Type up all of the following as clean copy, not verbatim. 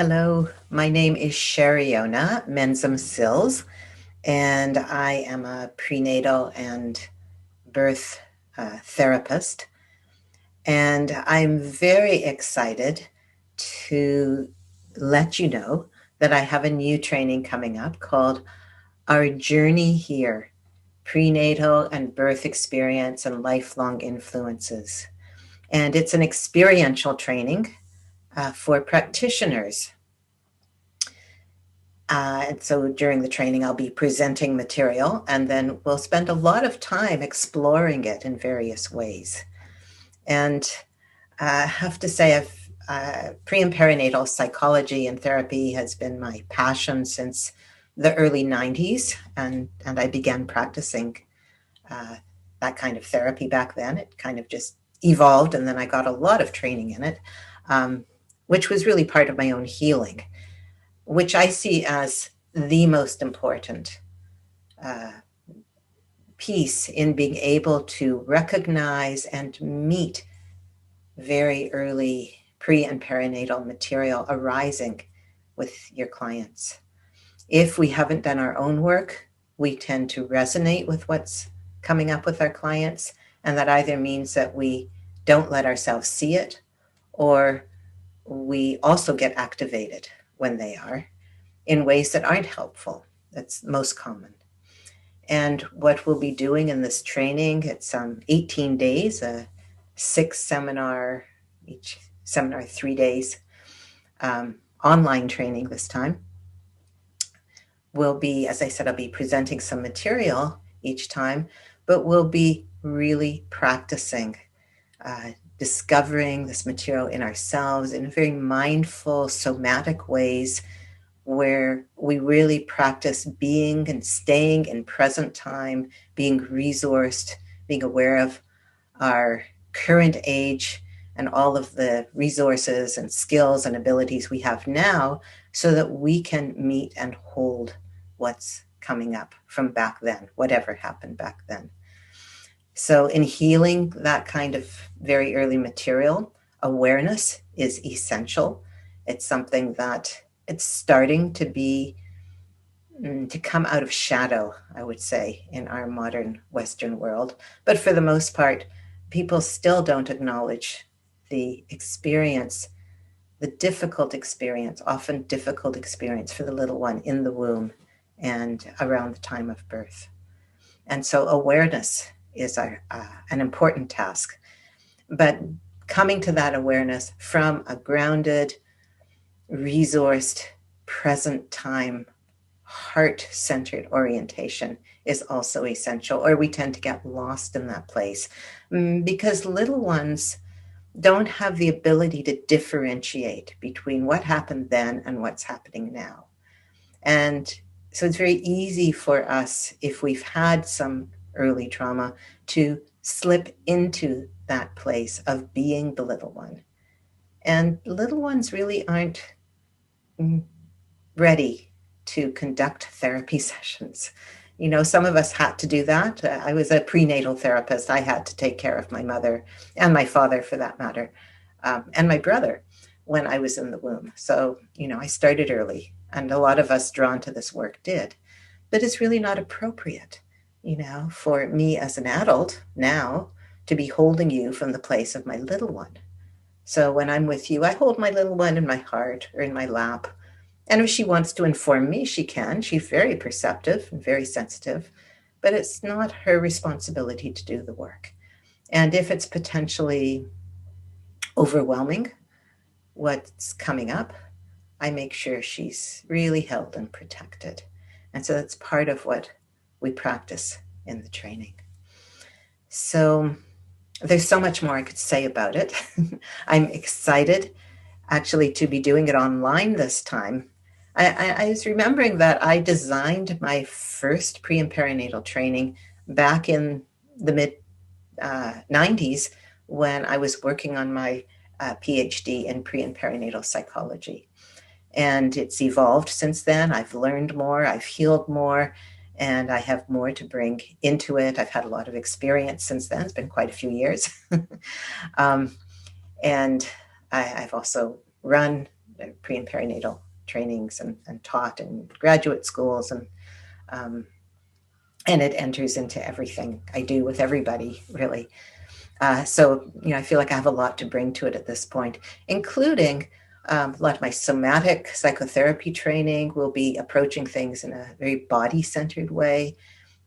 Hello, my name is Cherionna Menzam-Sills, and I am a prenatal and birth therapist. And I'm very excited to let you know that I have a new training coming up called Our Journey Here: Prenatal and Birth Experience and Lifelong Influences. And it's an experiential training for practitioners. And so during the training, I'll be presenting material, and then we'll spend a lot of time exploring it in various ways. And I have to say, pre and perinatal psychology and therapy has been my passion since the early 90s, and I began practicing uh, that kind of therapy back then. It kind of just evolved, and then I got a lot of training in it, which was really part of my own healing, which I see as the most important uh, piece in being able to recognize and meet very early pre and perinatal material arising with your clients. If we haven't done our own work, we tend to resonate with what's coming up with our clients, and that either means that we don't let ourselves see it, or we also get activated when they are in ways that aren't helpful. That's most common. And what we'll be doing in this training, it's 18 days, a 6 seminar, each seminar 3 days, online training this time. Will be, as I said, I'll be presenting some material each time, but we'll be really practicing discovering this material in ourselves in very mindful, somatic ways, where we really practice being and staying in present time, being resourced, being aware of our current age and all of the resources and skills and abilities we have now, so that we can meet and hold what's coming up from back then, whatever happened back then. So in healing that kind of very early material, awareness is essential. It's something that it's starting to be to come out of shadow, I would say, in our modern Western world. But for the most part, people still don't acknowledge the experience, the difficult experience, often difficult experience for the little one in the womb and around the time of birth. And so awareness is an important task. But coming to that awareness from a grounded, resourced, present time, heart centered orientation is also essential, or we tend to get lost in that place because little ones don't have the ability to differentiate between what happened then and what's happening now. And so it's very easy for us, if we've had some early trauma, to slip into that place of being the little one. And little ones really aren't ready to conduct therapy sessions. You know, some of us had to do that. I was a prenatal therapist. I had to take care of my mother and my father, for that matter, and my brother when I was in the womb. So, you know, I started early, and a lot of us drawn to this work did. But it's really not appropriate, you know, for me as an adult now to be holding you from the place of my little one. So when I'm with you, I hold my little one in my heart or in my lap, and if she wants to inform me, she can. She's very perceptive and very sensitive, but it's not her responsibility to do the work. And if it's potentially overwhelming what's coming up, I make sure she's really held and protected. And so that's part of what we practice in the training. So there's so much more I could say about it. I'm excited actually to be doing it online this time. I was remembering that I designed my first pre and perinatal training back in the mid 90s, when I was working on my PhD in pre and perinatal psychology. And it's evolved since then. I've learned more, I've healed more, and I have more to bring into it. I've had a lot of experience since then. It's been quite a few years. um, and I've also run pre and perinatal trainings and taught in graduate schools, um, and it enters into everything I do with everybody, really. So, I feel like I have a lot to bring to it at this point, including a lot of my somatic psychotherapy training will be approaching things in a very body-centered way.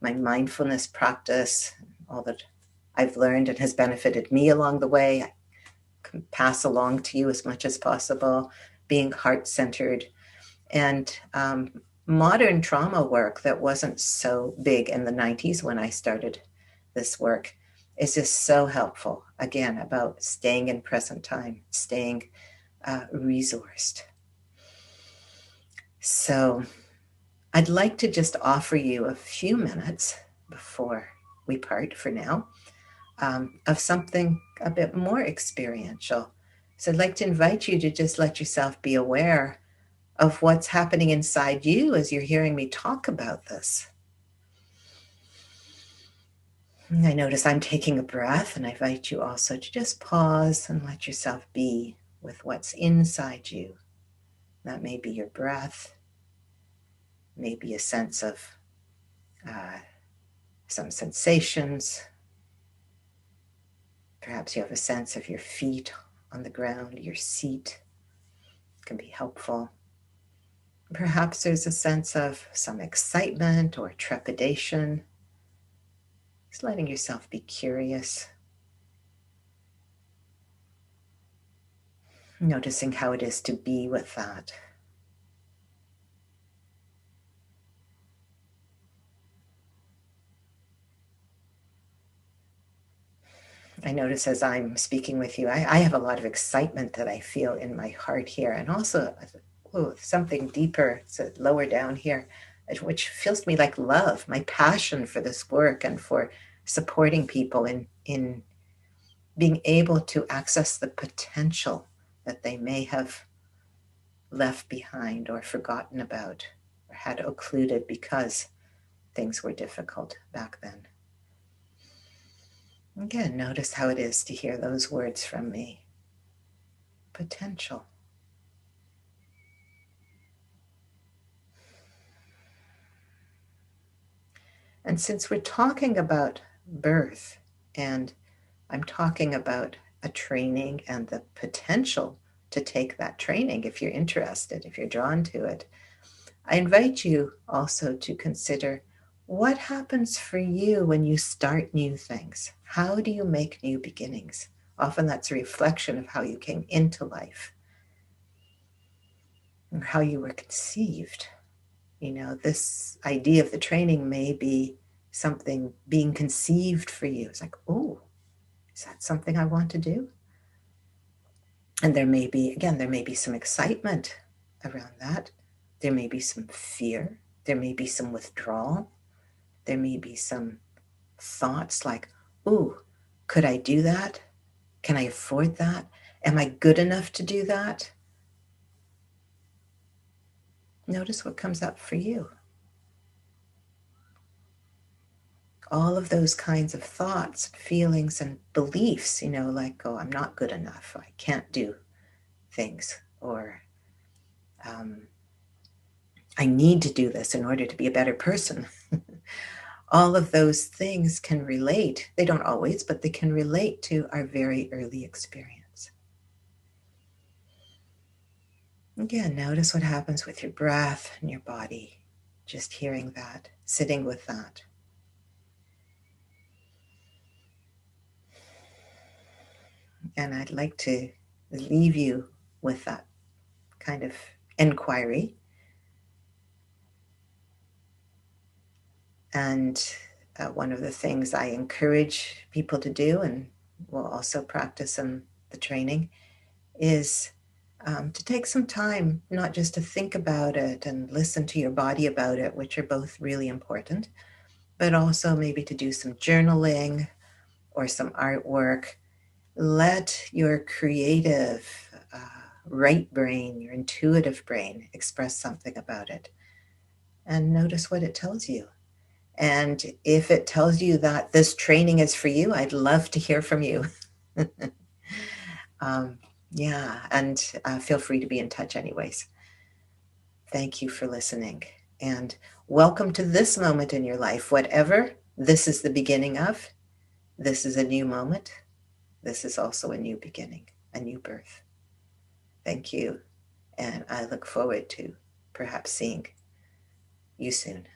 My mindfulness practice, all that I've learned and has benefited me along the way, I can pass along to you as much as possible, being heart-centered. And modern trauma work that wasn't so big in the 90s when I started this work is just so helpful, again, about staying in present time, staying resourced. So I'd like to just offer you a few minutes before we part for now of something a bit more experiential. So I'd like to invite you to just let yourself be aware of what's happening inside you as you're hearing me talk about this. I notice I'm taking a breath, and I invite you also to just pause and let yourself be with what's inside you. That may be your breath, maybe a sense of some sensations. Perhaps you have a sense of your feet on the ground, your seat can be helpful. Perhaps there's a sense of some excitement or trepidation. Just letting yourself be curious. Noticing how it is to be with that. I notice as I'm speaking with you, I have a lot of excitement that I feel in my heart here, and also something deeper, so lower down here, which feels to me like love, my passion for this work and for supporting people in being able to access the potential that they may have left behind or forgotten about or had occluded because things were difficult back then. Again, notice how it is to hear those words from me. Potential. And since we're talking about birth, and I'm talking about a training and the potential to take that training, if you're interested, if you're drawn to it, I invite you also to consider what happens for you when you start new things. How do you make new beginnings? Often that's a reflection of how you came into life or how you were conceived. This idea of the training may be something being conceived for you. It's like, oh, is that something I want to do? And there may be some excitement around that. There may be some fear. There may be some withdrawal. There may be some thoughts like, ooh, could I do that? Can I afford that? Am I good enough to do that? Notice what comes up for you. All of those kinds of thoughts, feelings, and beliefs, like, oh, I'm not good enough. I can't do things. Or I need to do this in order to be a better person. All of those things can relate. They don't always, but they can relate to our very early experience. Again, notice what happens with your breath and your body. Just hearing that, sitting with that. And I'd like to leave you with that kind of inquiry. And one of the things I encourage people to do, and will also practice in the training, is to take some time, not just to think about it and listen to your body about it, which are both really important, but also maybe to do some journaling or some artwork. Let your creative right brain, your intuitive brain, express something about it. And notice what it tells you. And if it tells you that this training is for you, I'd love to hear from you. Yeah, and feel free to be in touch anyways. Thank you for listening. And welcome to this moment in your life. Whatever this is the beginning of, this is a new moment. This is also a new beginning, a new birth. Thank you. And I look forward to perhaps seeing you soon.